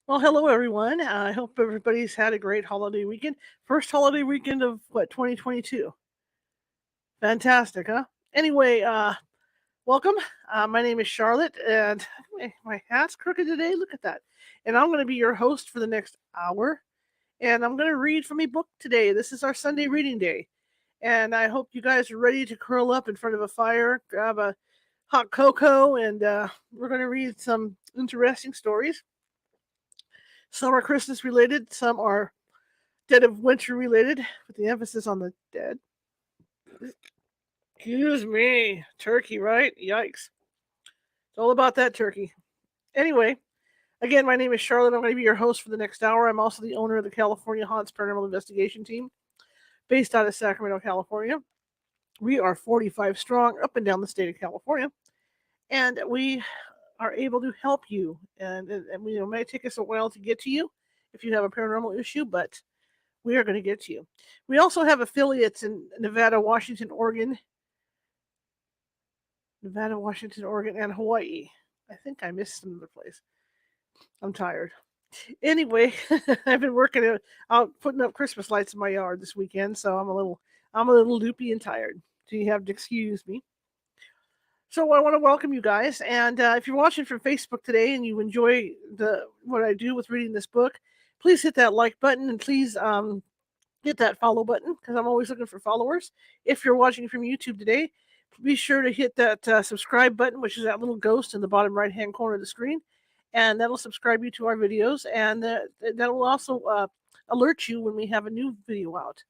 Well, hello everyone. I hope everybody's had a great holiday weekend. First holiday weekend of what 2022. Fantastic, huh? Anyway, welcome. My name is Charlotte, and my hat's crooked today. Look at that. And I'm going to be your host for the next hour. And I'm going to read from a book today. This is our Sunday reading day, and I hope you guys are ready to curl up in front of a fire, grab a hot cocoa, and we're going to read some interesting stories. Some are Christmas related, some are Dead of Winter related, with the emphasis on the dead. Excuse me. Turkey, right? Yikes. It's all about that turkey. Anyway, again, my name is Charlotte. I'm going to be your host for the next hour. I'm also the owner of the California Haunts Paranormal Investigation Team, based out of Sacramento, California. We are 45 strong up and down the state of California, and we are able to help you. And it may take us a while to get to you if you have a paranormal issue, but we are going to get to you. We also have affiliates in Nevada, Washington, Oregon, and Hawaii. I think I missed another place. I'm tired. Anyway, I've been working out putting up Christmas lights in my yard this weekend, so I'm a little loopy and tired. So you have to excuse me. So I want to welcome you guys, and if you're watching from Facebook today and you enjoy the what I do with reading this book, please hit that like button and please hit that follow button because I'm always looking for followers. If you're watching from YouTube today, be sure to hit that subscribe button, which is that little ghost in the bottom right hand corner of the screen, and that'll subscribe you to our videos, and that will also alert you when we have a new video out,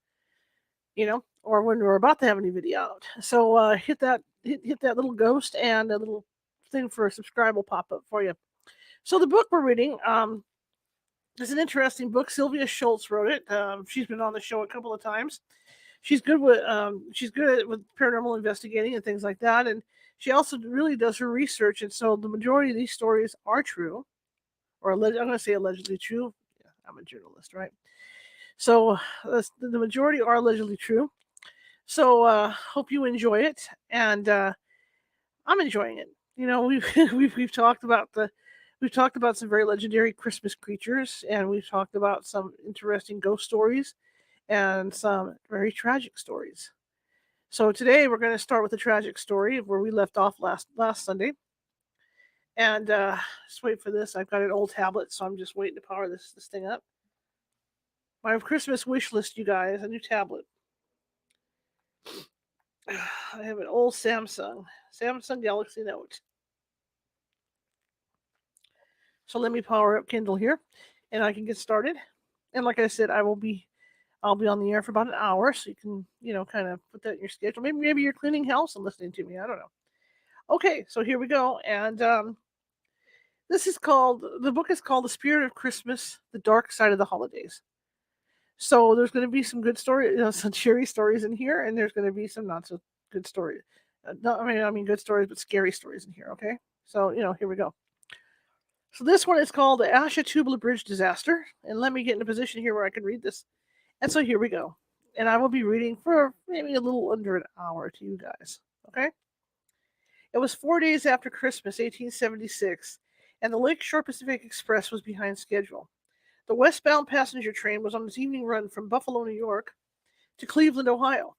or when we're about to have a new video out. So hit that little ghost, and a little thing for a subscribe will pop up for you. So the book we're reading is an interesting book. Sylvia Schultz wrote it. She's been on the show a couple of times. She's good with paranormal investigating and things like that, and she also really does her research. And so the majority of these stories are true, or I'm going to say allegedly true. Yeah, I'm a journalist, right? So the majority are allegedly true. So hope you enjoy it, and I'm enjoying it. We've we've talked about some very legendary Christmas creatures, and we've talked about some interesting ghost stories and some very tragic stories. So today we're going to start with a tragic story of where we left off last Sunday. And just wait for this. I've got an old tablet, so I'm just waiting to power this thing up. My Christmas wish list, you guys, a new tablet. I have an old Samsung Galaxy Note. So let me power up Kindle here, and I can get started. And like I said, I'll be on the air for about an hour, so you can kind of put that in your schedule. Maybe you're cleaning house and listening to me. I don't know. Okay, so here we go, and the book is called The Spirit of Christmas: The Dark Side of the Holidays. So there's going to be some good stories, some cheery stories in here, and there's going to be some not so good stories. No, I mean good stories, but scary stories in here. Okay, so here we go. So this one is called the Ashtabula Bridge Disaster, and let me get in a position here where I can read this. And so here we go, and I will be reading for maybe a little under an hour to you guys. Okay. It was 4 days after Christmas, 1876, and the Lakeshore Pacific Express was behind schedule. The westbound passenger train was on its evening run from Buffalo, New York to Cleveland, Ohio.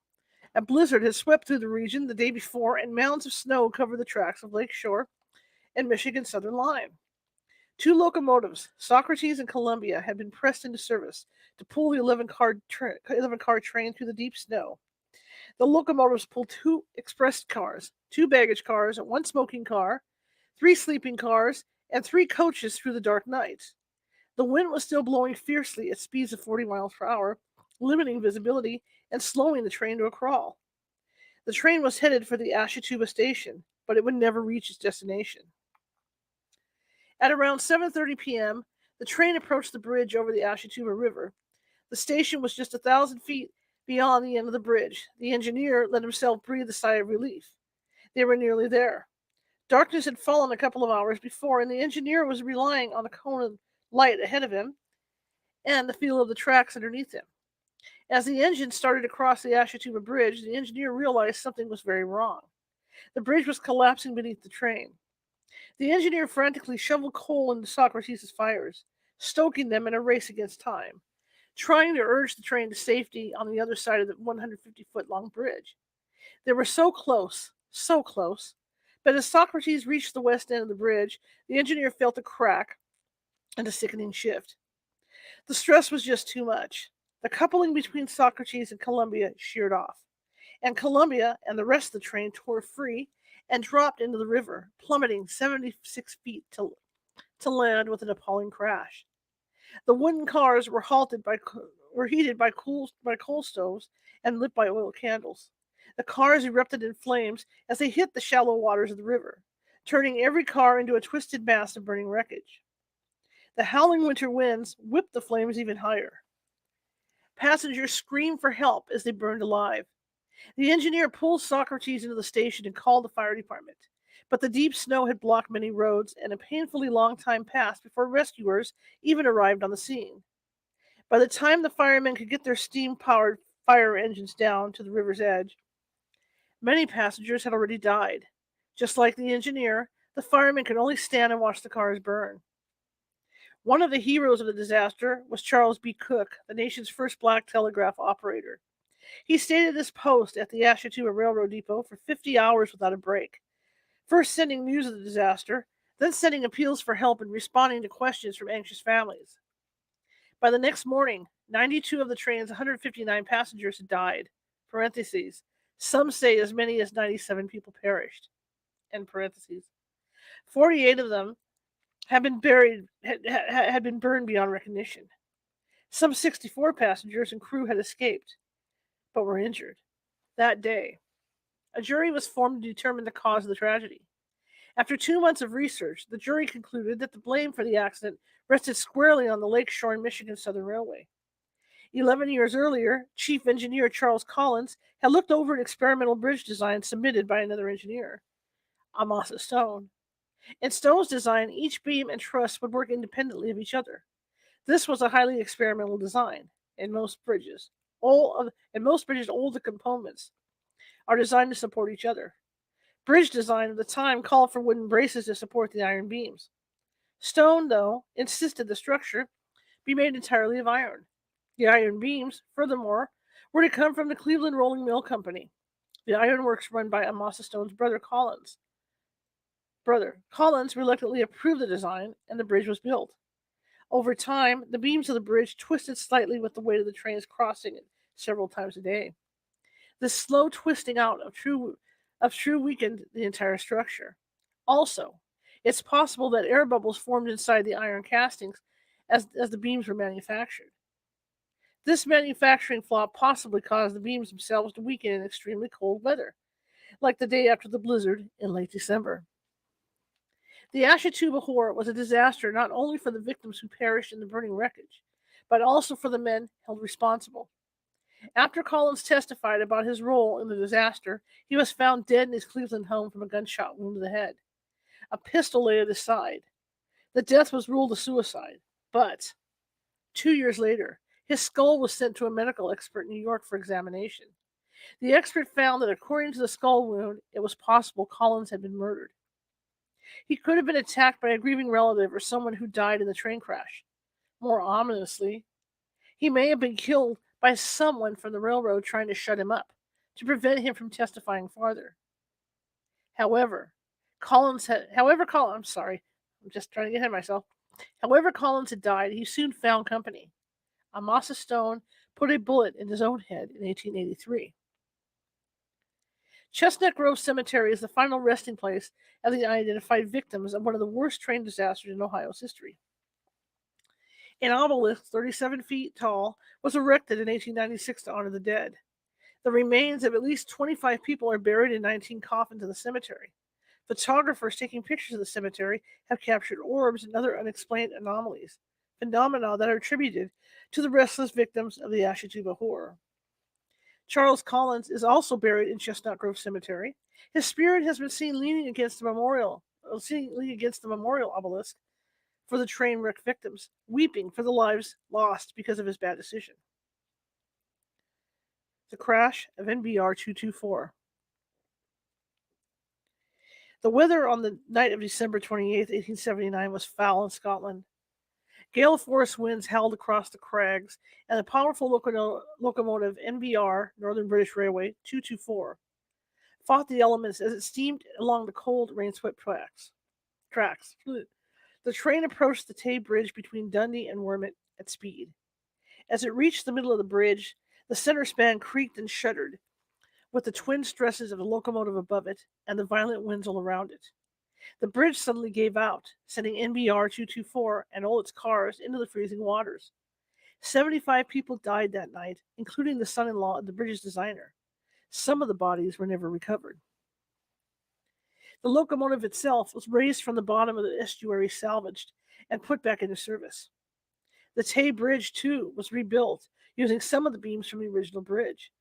A blizzard had swept through the region the day before, and mounds of snow covered the tracks of Lakeshore and Michigan Southern Line. Two locomotives, Socrates and Columbia, had been pressed into service to pull the 11-car train through the deep snow. The locomotives pulled two express cars, two baggage cars, one smoking car, three sleeping cars, and three coaches through the dark night. The wind was still blowing fiercely at speeds of 40 miles per hour, limiting visibility and slowing the train to a crawl. The train was headed for the Ashtabula station, but it would never reach its destination. At around 7:30 p.m., the train approached the bridge over the Ashtabula River. The station was just 1,000 feet beyond the end of the bridge. The engineer let himself breathe a sigh of relief. They were nearly there. Darkness had fallen a couple of hours before, and the engineer was relying on the cone of light ahead of him and the feel of the tracks underneath him. As the engine started to cross the Ashtabula Bridge, the engineer realized something was very wrong. The bridge was collapsing beneath the train. The engineer frantically shoveled coal into Socrates' fires. stoking them in a race against time, trying to urge the train to safety on the other side of the 150-foot long bridge. They were so close. But as Socrates reached the west end of the bridge, the engineer felt a crack and a sickening shift. The stress was just too much. The coupling between Socrates and Columbia sheared off, and Columbia and the rest of the train tore free and dropped into the river, plummeting 76 feet to land with an appalling crash. The wooden cars were were heated by coal stoves and lit by oil candles. The cars erupted in flames as they hit the shallow waters of the river, turning every car into a twisted mass of burning wreckage. The howling winter winds whipped the flames even higher. Passengers screamed for help as they burned alive. The engineer pulled Socrates into the station and called the fire department. But the deep snow had blocked many roads, and a painfully long time passed before rescuers even arrived on the scene. By the time the firemen could get their steam powered fire engines down to the river's edge, many passengers had already died. Just like the engineer, the firemen could only stand and watch the cars burn. One of the heroes of the disaster was Charles B. Cook, the nation's first black telegraph operator. He stayed at his post at the Ashituba Railroad Depot for 50 hours without a break, first sending news of the disaster, then sending appeals for help and responding to questions from anxious families. By the next morning, 92 of the train's 159 passengers had died. Parentheses. Some say as many as 97 people perished. End parentheses. 48 of them had been had been burned beyond recognition. Some 64 passengers and crew had escaped, but were injured. That day, a jury was formed to determine the cause of the tragedy. After 2 months of research, the jury concluded that the blame for the accident rested squarely on the Lakeshore and Michigan Southern Railway. 11 years earlier, Chief Engineer Charles Collins had looked over an experimental bridge design submitted by another engineer, Amasa Stone. In Stone's design, each beam and truss would work independently of each other. This was a highly experimental design. In most bridges, all the components are designed to support each other. Bridge design of the time called for wooden braces to support the iron beams. Stone, though, insisted the structure be made entirely of iron. The iron beams, furthermore, were to come from the Cleveland Rolling Mill Company, the ironworks run by Amasa Stone's brother Collins. Collins reluctantly approved the design, and the bridge was built. Over time, the beams of the bridge twisted slightly with the weight of the trains crossing it several times a day. This slow twisting out of true weakened the entire structure. Also, it's possible that air bubbles formed inside the iron castings as the beams were manufactured. This manufacturing flaw possibly caused the beams themselves to weaken in extremely cold weather, like the day after the blizzard in late December. The Ashituba horror was a disaster not only for the victims who perished in the burning wreckage, but also for the men held responsible. After Collins testified about his role in the disaster, he was found dead in his Cleveland home from a gunshot wound to the head. A pistol lay at his side. The death was ruled a suicide, but 2 years later, his skull was sent to a medical expert in New York for examination. The expert found that according to the skull wound, it was possible Collins had been murdered. He could have been attacked by a grieving relative or someone who died in the train crash. More ominously, he may have been killed by someone from the railroad trying to shut him up, to prevent him from testifying farther. However, I'm sorry, I'm just trying to get ahead of myself. However Collins had died, he soon found company. Amasa Stone put a bullet in his own head in 1883. Chestnut Grove Cemetery is the final resting place of the unidentified victims of one of the worst train disasters in Ohio's history. An obelisk 37 feet tall was erected in 1896 to honor the dead. The remains of at least 25 people are buried in 19 coffins in the cemetery. Photographers taking pictures of the cemetery have captured orbs and other unexplained anomalies, phenomena that are attributed to the restless victims of the Ashituba horror. Charles Collins is also buried in Chestnut Grove Cemetery. His spirit has been seen leaning against the memorial obelisk for the train wreck victims, weeping for the lives lost because of his bad decision. The crash of NBR 224. The weather on the night of December 28, 1879 was foul in Scotland. Gale force winds howled across the crags, and the powerful locomotive NBR, Northern British Railway 224, fought the elements as it steamed along the cold, rain-swept tracks. The train approached the Tay Bridge between Dundee and Wormit at speed. As it reached the middle of the bridge, the center span creaked and shuddered, with the twin stresses of the locomotive above it and the violent winds all around it. The bridge suddenly gave out, sending NBR 224 and all its cars into the freezing waters. 75 people died that night, including the son-in-law of the bridge's designer. Some of the bodies were never recovered. The locomotive itself was raised from the bottom of the estuary, salvaged, and put back into service. The Tay Bridge, too, was rebuilt, using some of the beams from the original bridge.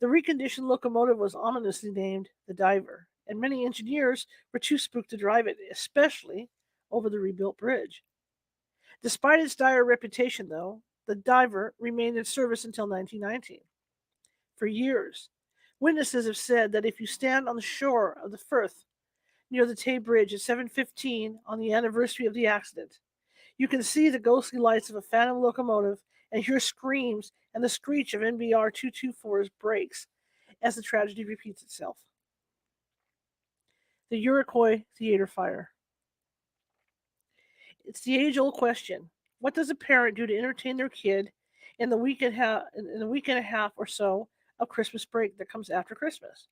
The reconditioned locomotive was ominously named the Diver, and many engineers were too spooked to drive it, especially over the rebuilt bridge. Despite its dire reputation, though, the Diver remained in service until 1919. For years, witnesses have said that if you stand on the shore of the Firth near the Tay Bridge at 7:15 on the anniversary of the accident, you can see the ghostly lights of a phantom locomotive and hear screams and the screech of NBR 224's brakes as the tragedy repeats itself. The Iroquois Theater Fire. It's the age-old question: what does a parent do to entertain their kid in the week and a half or so of Christmas break that comes after Christmas?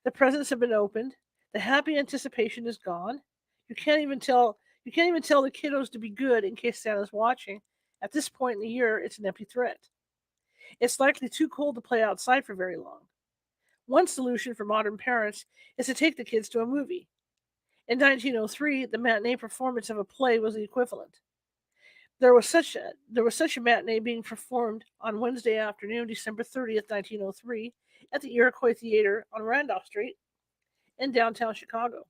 The presents have been opened. The happy anticipation is gone. You can't even tell the kiddos to be good in case Santa's watching. At this point in the year, it's an empty threat. It's likely too cold to play outside for very long. One solution for modern parents is to take the kids to a movie. In 1903, the matinee performance of a play was the equivalent. There was such a matinee being performed on Wednesday afternoon, December 30th, 1903, at the Iroquois Theater on Randolph Street in downtown Chicago.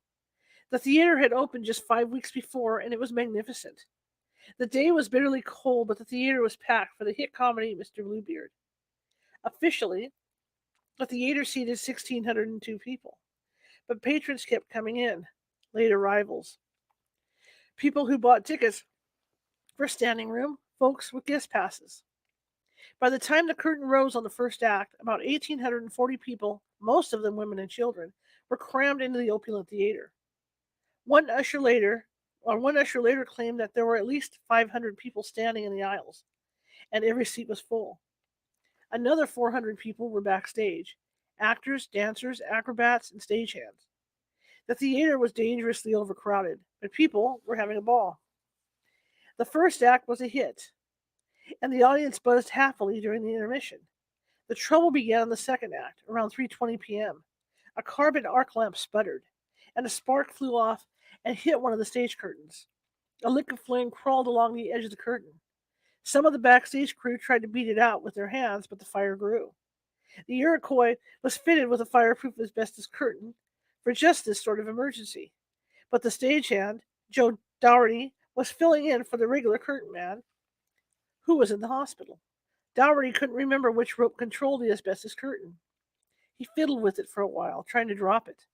The theater had opened just 5 weeks before, and it was magnificent. The day was bitterly cold, but the theater was packed for the hit comedy Mr. Bluebeard. Officially, the theater seated 1,602 people, but patrons kept coming in, late arrivals, people who bought tickets for standing room, folks with guest passes. By the time the curtain rose on the first act, about 1,840 people, most of them women and children, were crammed into the opulent theater. One usher later claimed that there were at least 500 people standing in the aisles, and every seat was full. Another 400 people were backstage: actors, dancers, acrobats, and stagehands. The theater was dangerously overcrowded, but people were having a ball. The first act was a hit, and the audience buzzed happily during the intermission. The trouble began in the second act, around 3:20 p.m. A carbon arc lamp sputtered, and a spark flew off and hit one of the stage curtains. A lick of flame crawled along the edge of the curtain. Some of the backstage crew tried to beat it out with their hands, but the fire grew. The Iroquois was fitted with a fireproof asbestos curtain for just this sort of emergency, but the stagehand, Joe Dougherty, was filling in for the regular curtain man, who was in the hospital. Dougherty couldn't remember which rope controlled the asbestos curtain. He fiddled with it for a while, trying to drop it.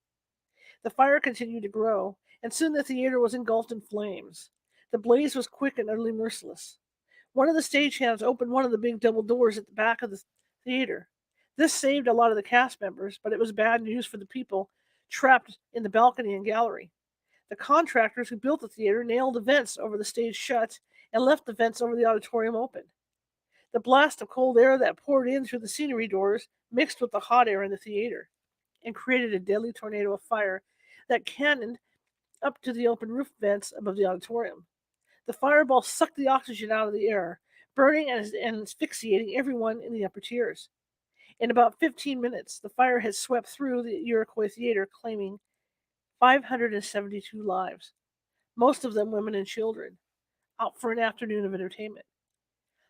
The fire continued to grow, and soon the theater was engulfed in flames. The blaze was quick and utterly merciless. One of the stagehands opened one of the big double doors at the back of the theater. This saved a lot of the cast members, but it was bad news for the people trapped in the balcony and gallery. The contractors who built the theater nailed the vents over the stage shut and left the vents over the auditorium open. The blast of cold air that poured in through the scenery doors mixed with the hot air in the theater and created a deadly tornado of fire that cannoned up to the open roof vents above the auditorium. The fireball sucked the oxygen out of the air, burning and asphyxiating everyone in the upper tiers. In about 15 minutes, the fire had swept through the Iroquois Theater, claiming 572 lives, most of them women and children, out for an afternoon of entertainment.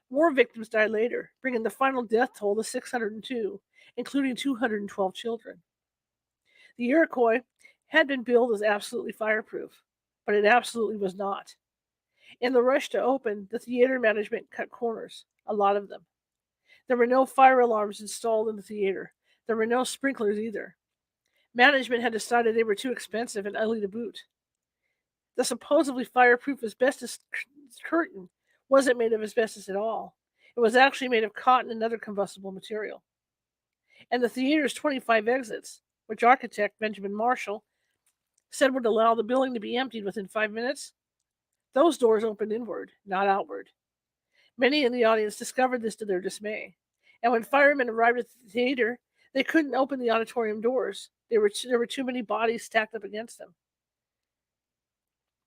More victims died later, bringing the final death toll to 602, including 212 children. The Iroquois had been billed as absolutely fireproof, but it absolutely was not. In the rush to open, the theater management cut corners, a lot of them. There were no fire alarms installed in the theater. There were no sprinklers either. Management had decided they were too expensive and ugly to boot. The supposedly fireproof asbestos curtain wasn't made of asbestos at all. It was actually made of cotton and other combustible material. And the theater's 25 exits, which architect Benjamin Marshall said would allow the building to be emptied within 5 minutes, those doors opened inward, not outward. Many in the audience discovered this to their dismay. And when firemen arrived at the theater, they couldn't open the auditorium doors. There were too many bodies stacked up against them.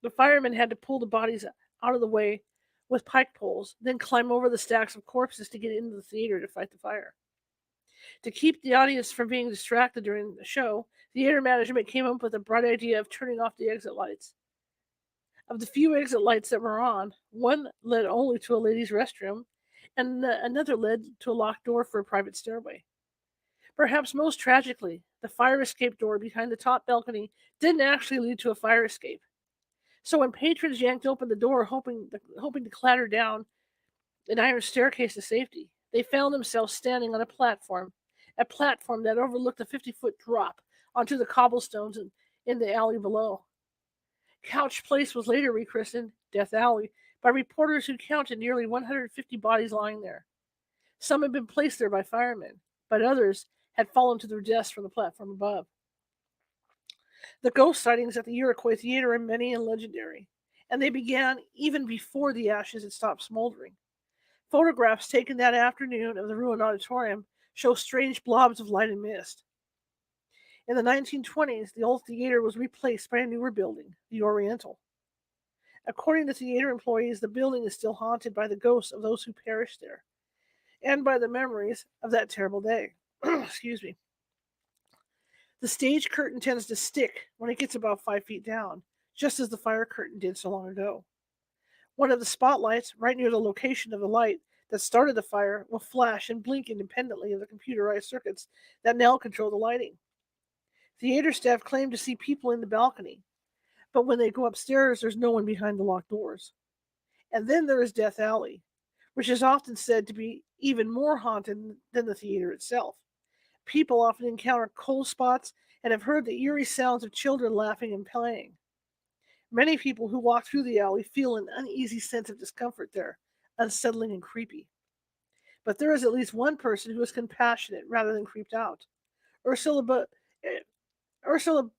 The firemen had to pull the bodies out of the way with pike poles, then climb over the stacks of corpses to get into the theater to fight the fire. To keep the audience from being distracted during the show, theater management came up with a bright idea of turning off the exit lights. Of the few exit lights that were on, one led only to a ladies' restroom, and another led to a locked door for a private stairway. Perhaps most tragically, the fire escape door behind the top balcony didn't actually lead to a fire escape. So when patrons yanked open the door, hoping to clatter down an iron staircase to safety, they found themselves standing on a platform that overlooked a 50-foot drop onto the cobblestones in the alley below. Couch Place was later rechristened Death Alley by reporters who counted nearly 150 bodies lying there. Some had been placed there by firemen, but others had fallen to their deaths from the platform above. The ghost sightings at the Iroquois Theater are many and legendary, and they began even before the ashes had stopped smoldering. Photographs taken that afternoon of the ruined auditorium show strange blobs of light and mist. In the 1920s, the old theater was replaced by a newer building, the Oriental. According to theater employees, the building is still haunted by the ghosts of those who perished there and by the memories of that terrible day. Excuse me. The stage curtain tends to stick when it gets about 5 feet down, just as the fire curtain did so long ago. One of the spotlights, right near the location of the light that started the fire, will flash and blink independently of the computerized circuits that now control the lighting. Theater staff claim to see people in the balcony, but when they go upstairs, there's no one behind the locked doors. And then there is Death Alley, which is often said to be even more haunted than the theater itself. People often encounter cold spots and have heard the eerie sounds of children laughing and playing. Many people who walk through the alley feel an uneasy sense of discomfort there, unsettling and creepy. But there is at least one person who is compassionate rather than creeped out. Ursula, Ursula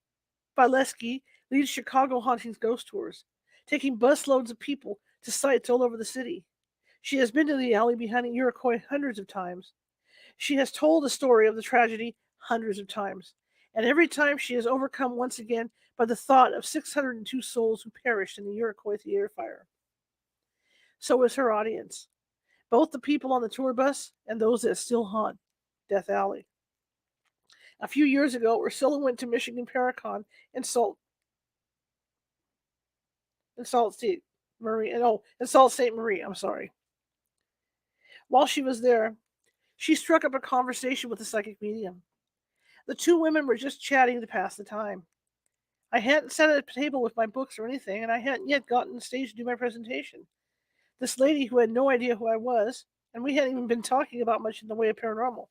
Bileski leads Chicago Hauntings ghost tours, taking busloads of people to sites all over the city. She has been to the alley behind the Iroquois hundreds of times. She has told the story of the tragedy hundreds of times, and every time she is overcome once again by the thought of 602 souls who perished in the Iroquois Theater fire. So is her audience, both the people on the tour bus and those that still haunt Death Alley. A few years ago, Ursula went to Michigan Paracon in Sault Ste. Marie. In Sault Ste. Marie. I'm sorry. While she was there, she struck up a conversation with the psychic medium. The two women were just chatting to pass the time. I hadn't sat at a table with my books or anything, and I hadn't yet gotten on stage to do my presentation. This lady who had no idea who I was, and we hadn't even been talking about much in the way of paranormal.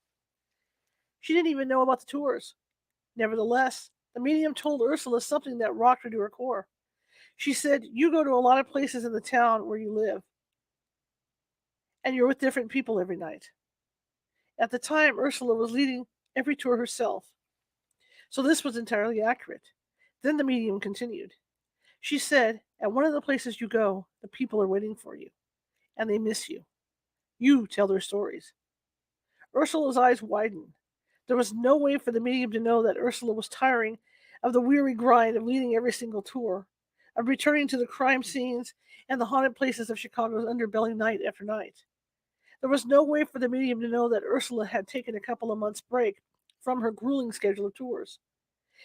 She didn't even know about the tours. Nevertheless, the medium told Ursula something that rocked her to her core. She said, "You go to a lot of places in the town where you live, and you're with different people every night." At the time, Ursula was leading every tour herself, so this was entirely accurate. Then the medium continued. She said, "At one of the places you go, the people are waiting for you, and they miss you. You tell their stories." Ursula's eyes widened. There was no way for the medium to know that Ursula was tiring of the weary grind of leading every single tour, of returning to the crime scenes and the haunted places of Chicago's underbelly night after night. There was no way for the medium to know that Ursula had taken a couple of months' break from her grueling schedule of tours.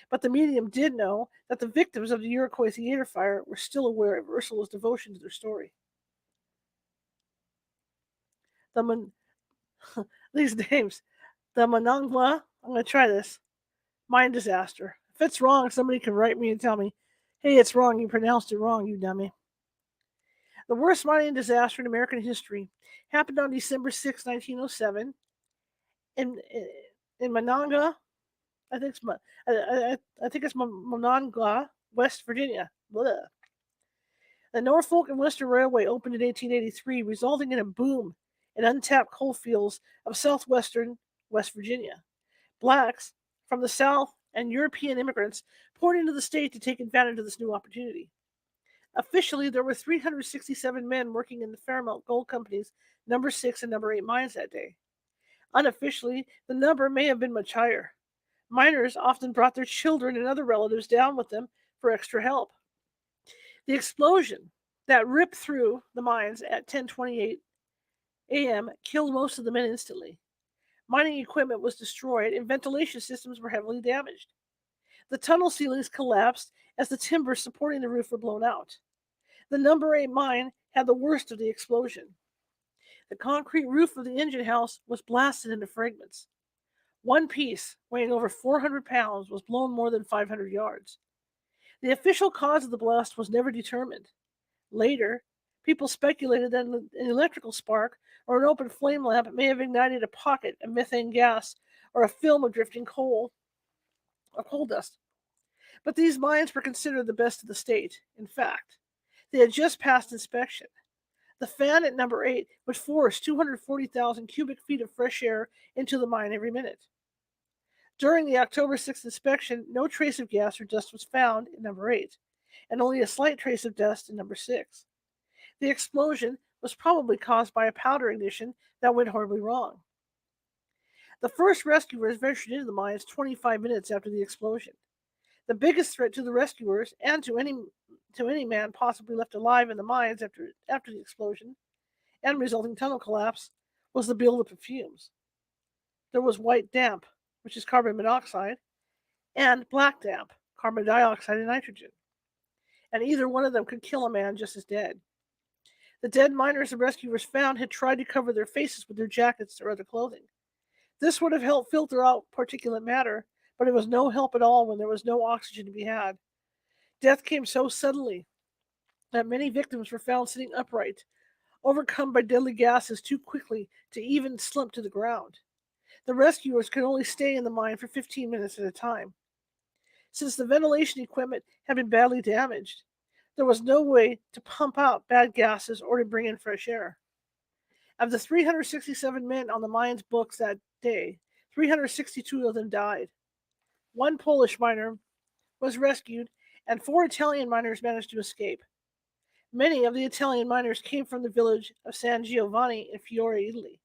But the medium did know that the victims of the Iroquois Theater fire were still aware of Ursula's devotion to their story. The these names, the Monongahela, I'm going to try this, mine disaster. If it's wrong, somebody can write me and tell me, "Hey, it's wrong. You pronounced it wrong, you dummy." The worst mining disaster in American history happened on December 6, 1907, in in Monongahela. I think it's Monongahela, West Virginia. Blah. The Norfolk and Western Railway opened in 1883, resulting in a boom in untapped coal fields of southwestern West Virginia. Blacks from the South and European immigrants poured into the state to take advantage of this new opportunity. Officially, there were 367 men working in the Fairmount Gold Company's number 6 and number 8 mines that day. Unofficially, the number may have been much higher. Miners often brought their children and other relatives down with them for extra help. The explosion that ripped through the mines at 10:28 a.m. killed most of the men instantly. Mining equipment was destroyed and ventilation systems were heavily damaged. The tunnel ceilings collapsed as the timbers supporting the roof were blown out. The number 8 mine had the worst of the explosion. The concrete roof of the engine house was blasted into fragments. One piece, weighing over 400 pounds, was blown more than 500 yards. The official cause of the blast was never determined. Later, people speculated that an electrical spark or an open flame lamp may have ignited a pocket of methane gas or a film of drifting coal or coal dust. But these mines were considered the best of the state. In fact, they had just passed inspection. The fan at number 8 would force 240,000 cubic feet of fresh air into the mine every minute. During the October 6th inspection, no trace of gas or dust was found in number 8, and only a slight trace of dust in number 6. The explosion was probably caused by a powder ignition that went horribly wrong. The first rescuers ventured into the mines 25 minutes after the explosion. The biggest threat to the rescuers and to any man possibly left alive in the mines after the explosion and resulting tunnel collapse was the buildup of fumes. There was white damp, which is carbon monoxide, and black damp, carbon dioxide and nitrogen. And either one of them could kill a man just as dead. The dead miners the rescuers found had tried to cover their faces with their jackets or other clothing. This would have helped filter out particulate matter, but it was no help at all when there was no oxygen to be had. Death came so suddenly that many victims were found sitting upright, overcome by deadly gases too quickly to even slump to the ground. The rescuers could only stay in the mine for 15 minutes at a time. Since the ventilation equipment had been badly damaged, there was no way to pump out bad gases or to bring in fresh air. Of the 367 men on the mine's books that day, 362 of them died. One Polish miner was rescued, and 4 Italian miners managed to escape. Many of the Italian miners came from the village of San Giovanni in Fiore, Italy.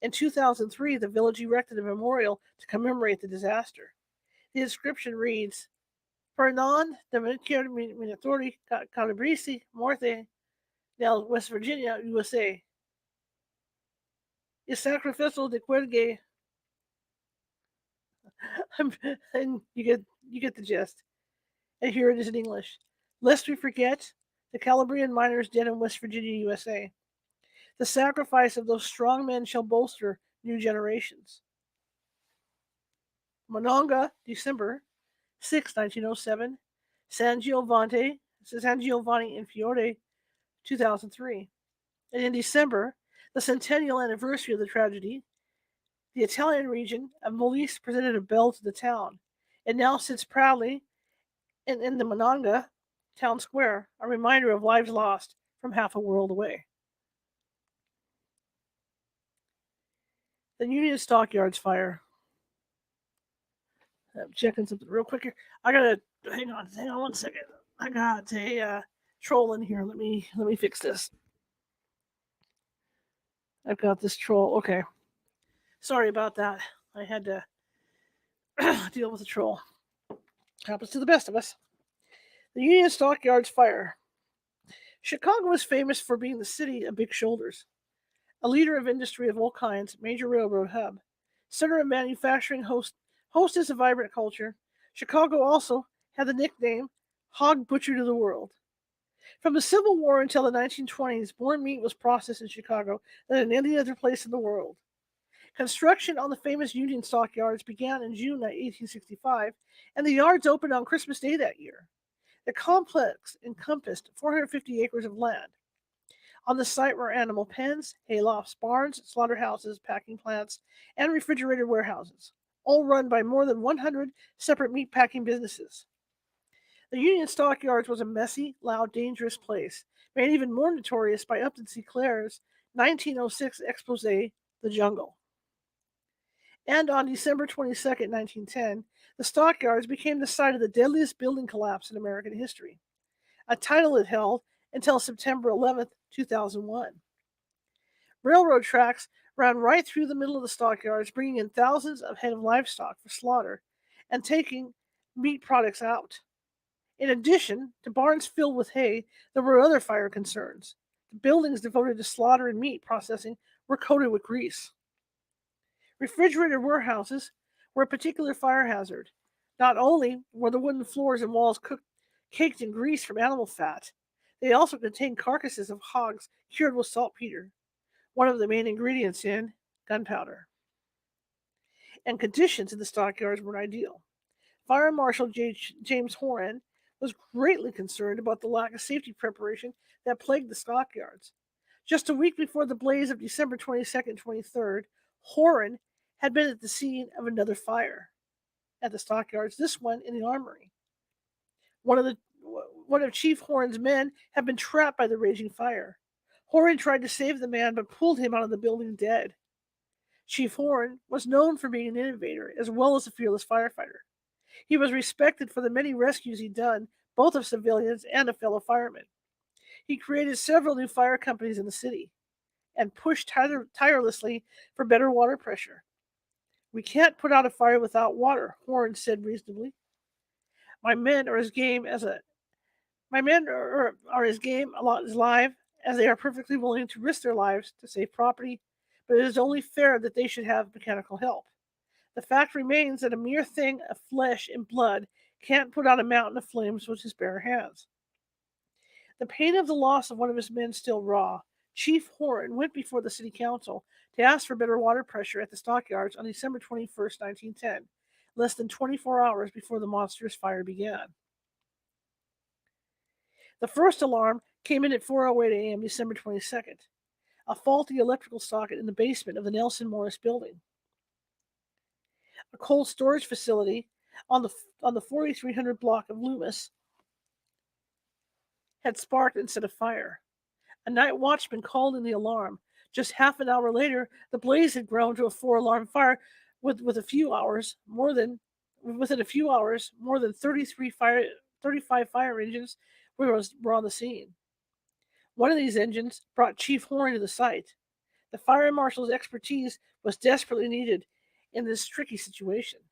In 2003, the village erected a memorial to commemorate the disaster. The inscription reads, Per non minatori calabresi morte nel West Virginia, USA. Il sacrificio di quelle and you get the gist. And here it is in English. Lest we forget the Calabrian miners dead in West Virginia, USA. The sacrifice of those strong men shall bolster new generations. Monongah, December 6, 1907. San Giovanni in Fiore, 2003. And in December, the centennial anniversary of the tragedy, the Italian region of Molise presented a bell to the town. It now sits proudly in the Monongah town square, a reminder of lives lost from half a world away. The Union Stockyards fire. I'm checking something real quick here. I gotta hang on 1 second. I got a troll in here. Let me fix this. I've got this troll. Okay. Sorry about that. I had to deal with a troll. Happens to the best of us. The Union Stockyards fire. Chicago is famous for being the city of big shoulders, a leader of industry of all kinds, major railroad hub, center of manufacturing, hostess of vibrant culture. Chicago also had the nickname Hog Butcher to the World. From the Civil War until the 1920s, more meat was processed in Chicago than in any other place in the world. Construction on the famous Union Stockyards began in June 1865, and the yards opened on Christmas Day that year. The complex encompassed 450 acres of land. On the site were animal pens, haylofts, barns, slaughterhouses, packing plants, and refrigerated warehouses, all run by more than 100 separate meatpacking businesses. The Union Stockyards was a messy, loud, dangerous place, made even more notorious by Upton Sinclair's 1906 expose, The Jungle. And on December 22nd, 1910, the stockyards became the site of the deadliest building collapse in American history, a title it held until September 11th, 2001. Railroad tracks ran right through the middle of the stockyards, bringing in thousands of head of livestock for slaughter and taking meat products out. In addition to barns filled with hay, there were other fire concerns. The buildings devoted to slaughter and meat processing were coated with grease. Refrigerated warehouses were a particular fire hazard. Not only were the wooden floors and walls caked in grease from animal fat, they also contained carcasses of hogs cured with saltpeter, one of the main ingredients in gunpowder. And conditions in the stockyards were ideal. Fire Marshal James Horan was greatly concerned about the lack of safety preparation that plagued the stockyards. Just a week before the blaze of December 22nd, 23rd, Horan had been at the scene of another fire at the stockyards, this one in the armory. One of Chief Horan's men had been trapped by the raging fire. Horan tried to save the man but pulled him out of the building dead. Chief Horan was known for being an innovator as well as a fearless firefighter. He was respected for the many rescues he'd done, both of civilians and of fellow firemen. He created several new fire companies in the city and pushed tirelessly for better water pressure. "We can't put out a fire without water," Horan said reasonably. "My men are as game as a my men are as game as live as they are perfectly willing to risk their lives to save property, but it is only fair that they should have mechanical help. The fact remains that a mere thing of flesh and blood can't put out a mountain of flames with his bare hands." The pain of the loss of one of his men still raw, Chief Horan went before the city council to ask for better water pressure at the stockyards on December 21st, 1910, less than 24 hours before the monstrous fire began. The first alarm came in at 4:08 a.m. December 22nd, a faulty electrical socket in the basement of the Nelson Morris building. A cold storage facility on the 4300 block of Loomis had sparked instead of fire. A night watchman called in the alarm. Just half an hour later, the blaze had grown to a four-alarm fire. Within a few hours, more than 35 fire engines were on the scene. One of these engines brought Chief Horn to the site. The fire marshal's expertise was desperately needed in this tricky situation.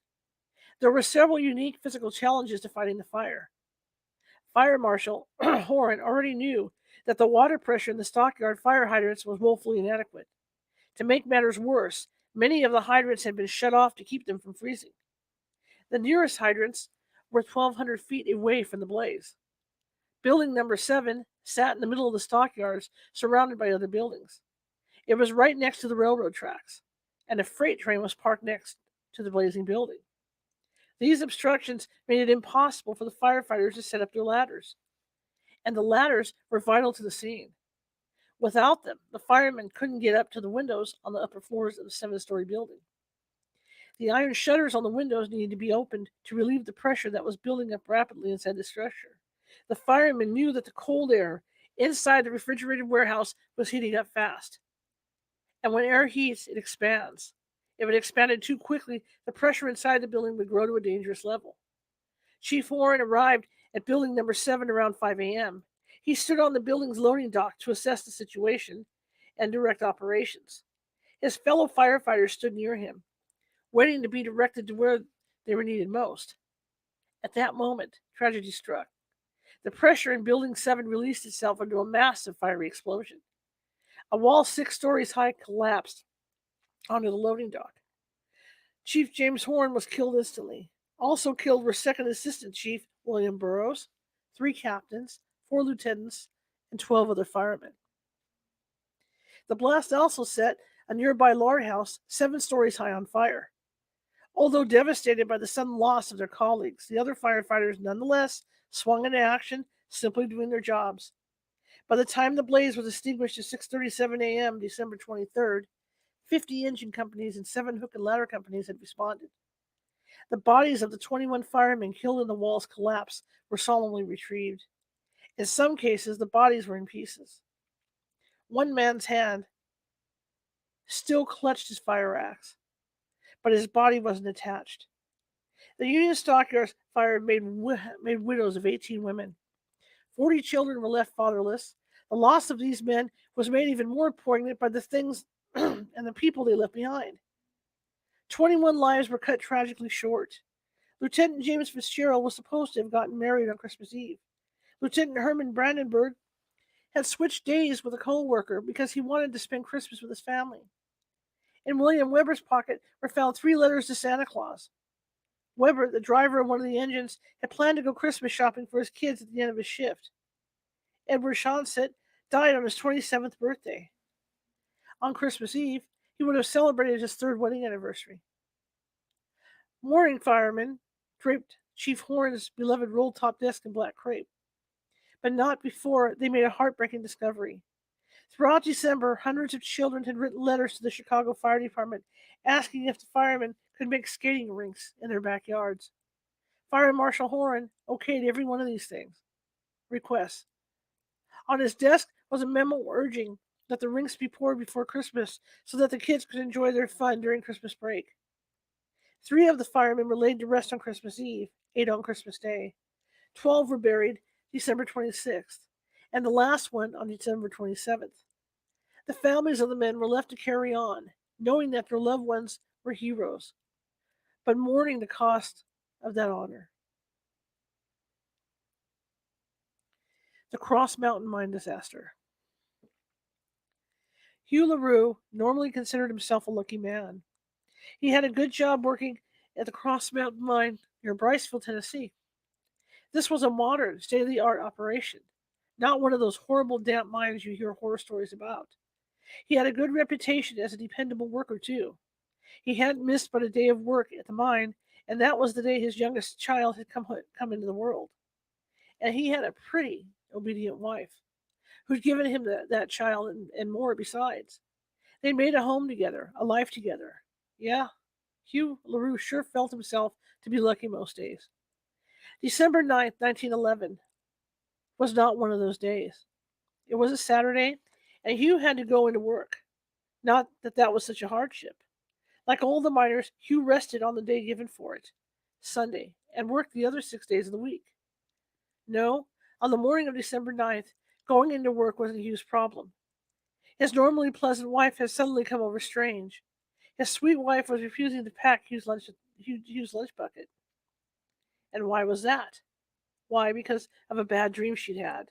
There were several unique physical challenges to fighting the fire. Fire Marshal Horan already knew that the water pressure in the stockyard fire hydrants was woefully inadequate. To make matters worse, many of the hydrants had been shut off to keep them from freezing. The nearest hydrants were 1,200 feet away from the blaze. Building number 7 sat in the middle of the stockyards, surrounded by other buildings. It was right next to the railroad tracks, and a freight train was parked next to the blazing building. These obstructions made it impossible for the firefighters to set up their ladders, and the ladders were vital to the scene. Without them, the firemen couldn't get up to the windows on the upper floors of the 7-story building. The iron shutters on the windows needed to be opened to relieve the pressure that was building up rapidly inside the structure. The firemen knew that the cold air inside the refrigerated warehouse was heating up fast. And when air heats, it expands. If it expanded too quickly, the pressure inside the building would grow to a dangerous level. Chief Warren arrived at building number 7 around 5 a.m. He stood on the building's loading dock to assess the situation and direct operations. His fellow firefighters stood near him, waiting to be directed to where they were needed most. At that moment, tragedy struck. The pressure in Building 7 released itself into a massive fiery explosion. A wall 6 stories high collapsed onto the loading dock. Chief James Horn was killed instantly. Also killed were Second Assistant Chief William Burroughs, 3 captains, 4 lieutenants, and 12 other firemen. The blast also set a nearby lard house 7 stories high on fire. Although devastated by the sudden loss of their colleagues, the other firefighters nonetheless swung into action, simply doing their jobs. By the time the blaze was extinguished at 6:37 a.m. December 23rd, 50 engine companies and 7 hook and ladder companies had responded. The bodies of the 21 firemen killed in the wall's collapse were solemnly retrieved. In some cases, the bodies were in pieces. One man's hand still clutched his fire axe, but his body wasn't attached. The Union stockyards fire made widows of 18 women. 40 children were left fatherless. The loss of these men was made even more poignant by the things and the people they left behind. 21 lives were cut tragically short. Lieutenant James Fitzgerald was supposed to have gotten married on Christmas Eve. Lieutenant Herman Brandenburg had switched days with a co-worker because he wanted to spend Christmas with his family. In William Weber's pocket were found 3 letters to Santa Claus. Weber, the driver of one of the engines, had planned to go Christmas shopping for his kids at the end of his shift. Edward Shonsett died on his 27th birthday. On Christmas Eve, he would have celebrated his 3rd wedding anniversary. Mourning firemen draped Chief Horn's beloved roll-top desk in black crepe, but not before they made a heartbreaking discovery. Throughout December, hundreds of children had written letters to the Chicago Fire Department asking if the firemen could make skating rinks in their backyards. Fire Marshal Horan okayed every one of these requests. On his desk was a memo urging that the rinks be poured before Christmas so that the kids could enjoy their fun during Christmas break. 3 of the firemen were laid to rest on Christmas Eve, 8 on Christmas Day. 12 were buried December 26th, and the last one on December 27th. The families of the men were left to carry on, knowing that their loved ones were heroes, but mourning the cost of that honor. The Cross Mountain Mine Disaster. Hugh LaRue normally considered himself a lucky man. He had a good job working at the Cross Mountain Mine near Briceville, Tennessee. This was a modern, state-of-the-art operation, not one of those horrible damp mines you hear horror stories about. He had a good reputation as a dependable worker, too. He hadn't missed but a day of work at the mine, and that was the day his youngest child had come into the world. And he had a pretty, obedient wife who'd given him that child and more besides. They made a home together, a life together. Yeah, Hugh LaRue sure felt himself to be lucky most days. December 9th, 1911 was not one of those days. It was a Saturday, and Hugh had to go into work. Not that that was such a hardship. Like all the miners, Hugh rested on the day given for it, Sunday, and worked the other 6 days of the week. No, on the morning of December 9th, going into work wasn't Hugh's problem. His normally pleasant wife had suddenly come over strange. His sweet wife was refusing to pack Hugh's lunch bucket. And why was that? Why, because of a bad dream she'd had.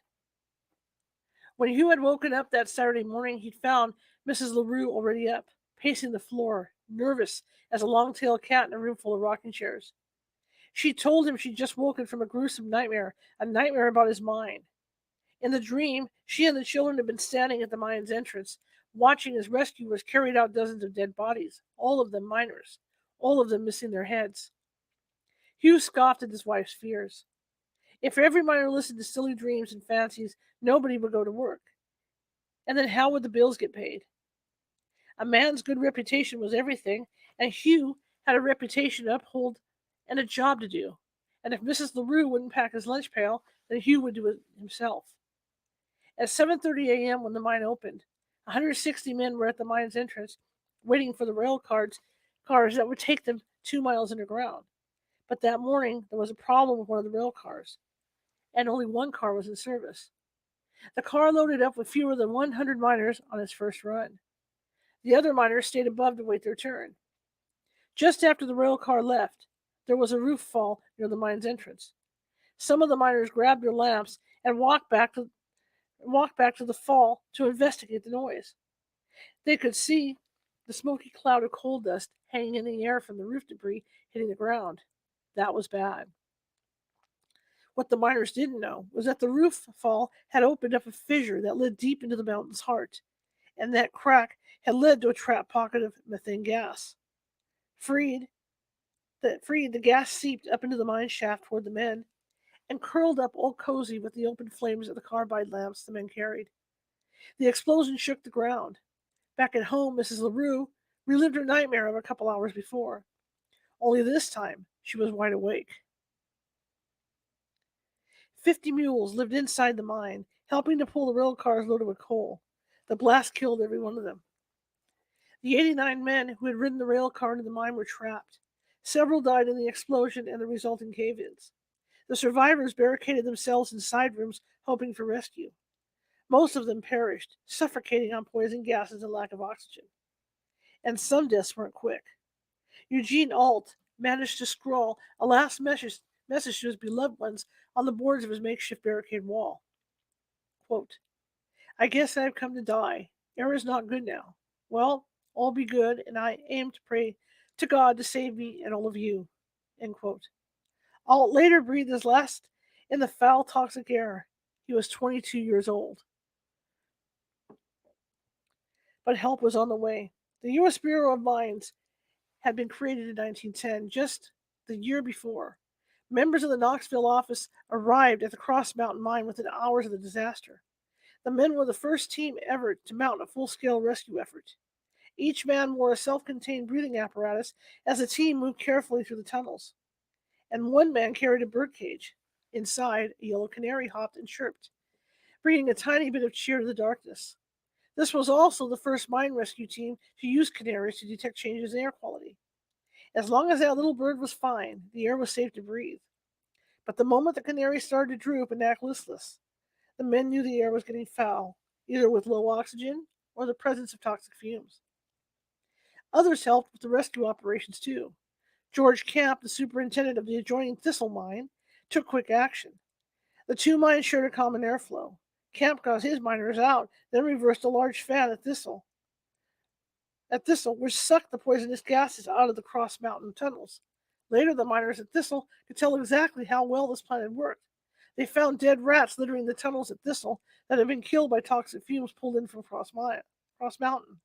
When Hugh had woken up that Saturday morning, he'd found Mrs. LaRue already up, pacing the floor, nervous as a long-tailed cat in a room full of rocking chairs. She told him she'd just woken from a gruesome nightmare, a nightmare about his mine. In the dream, she and the children had been standing at the mine's entrance, watching as rescuers carried out dozens of dead bodies, all of them miners, all of them missing their heads. Hugh scoffed at his wife's fears. If every miner listened to silly dreams and fancies, nobody would go to work. And then how would the bills get paid? A man's good reputation was everything, and Hugh had a reputation to uphold and a job to do. And if Mrs. LaRue wouldn't pack his lunch pail, then Hugh would do it himself. At 7:30 a.m., when the mine opened, 160 men were at the mine's entrance, waiting for the cars that would take them 2 miles underground. But that morning, there was a problem with one of the rail cars, and only one car was in service. The car loaded up with fewer than 100 miners on its first run. The other miners stayed above to wait their turn. Just after the rail car left, there was a roof fall near the mine's entrance. Some of the miners grabbed their lamps and walked back to the fall to investigate the noise. They could see the smoky cloud of coal dust hanging in the air from the roof debris hitting the ground. That was bad. What the miners didn't know was that the roof fall had opened up a fissure that led deep into the mountain's heart, and that crack had led to a trapped pocket of methane gas. Freed, the gas seeped up into the mine shaft toward the men and curled up all cozy with the open flames of the carbide lamps the men carried. The explosion shook the ground. Back at home, Mrs. LaRue relived her nightmare of a couple hours before. only this time she was wide awake. 50 mules lived inside the mine, helping to pull the rail cars loaded with coal. The blast killed every one of them. The 89 men who had ridden the rail car into the mine were trapped. Several died in the explosion and the resulting cave ins. The survivors barricaded themselves in side rooms, hoping for rescue. Most of them perished, suffocating on poison gases and lack of oxygen. And some deaths weren't quick. Eugene Alt managed to scrawl a last message to his beloved ones on the boards of his makeshift barricade wall. Quote, I guess I've come to die. Air is not good now. Well, all be good, and I aim to pray to God to save me and all of you. End quote. Alt later breathed his last in the foul, toxic air. He was 22 years old. But help was on the way. The U.S. Bureau of Mines had been created in 1910, just the year before. Members of the Knoxville office arrived at the Cross Mountain mine within hours of the disaster. The men were the first team ever to mount a full-scale rescue effort. Each man wore a self-contained breathing apparatus as the team moved carefully through the tunnels. And one man carried a birdcage. Inside, a yellow canary hopped and chirped, bringing a tiny bit of cheer to the darkness. This was also the first mine rescue team to use canaries to detect changes in air quality. As long as that little bird was fine, the air was safe to breathe. But the moment the canary started to droop and act listless, the men knew the air was getting foul, either with low oxygen or the presence of toxic fumes. Others helped with the rescue operations too. George Camp, the superintendent of the adjoining Thistle mine, took quick action. The two mines shared a common airflow. Camp got his miners out, then reversed a large fan at Thistle, which sucked the poisonous gases out of the Cross Mountain tunnels. Later, the miners at Thistle could tell exactly how well this plan had worked. They found dead rats littering the tunnels at Thistle that had been killed by toxic fumes pulled in from Cross Mountain.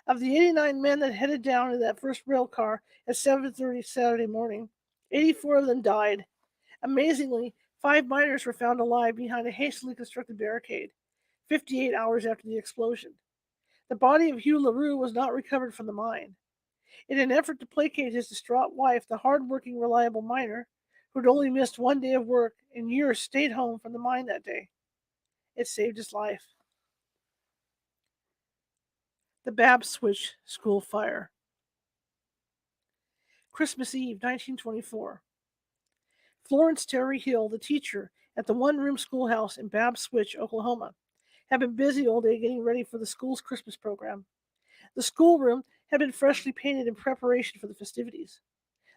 Of the 89 men that headed down in that first rail car at 7:30 Saturday morning, 84 of them died. Amazingly, 5 miners were found alive behind a hastily constructed barricade, 58 hours after the explosion. The body of Hugh LaRue was not recovered from the mine. In an effort to placate his distraught wife, the hard-working, reliable miner, who'd only missed one day of work in years, stayed home from the mine that day. It saved his life. The Bab Switch School Fire. Christmas Eve, 1924. Florence Terry Hill, the teacher at the one-room schoolhouse in Bab Switch, Oklahoma, had been busy all day getting ready for the school's Christmas program. The schoolroom had been freshly painted in preparation for the festivities.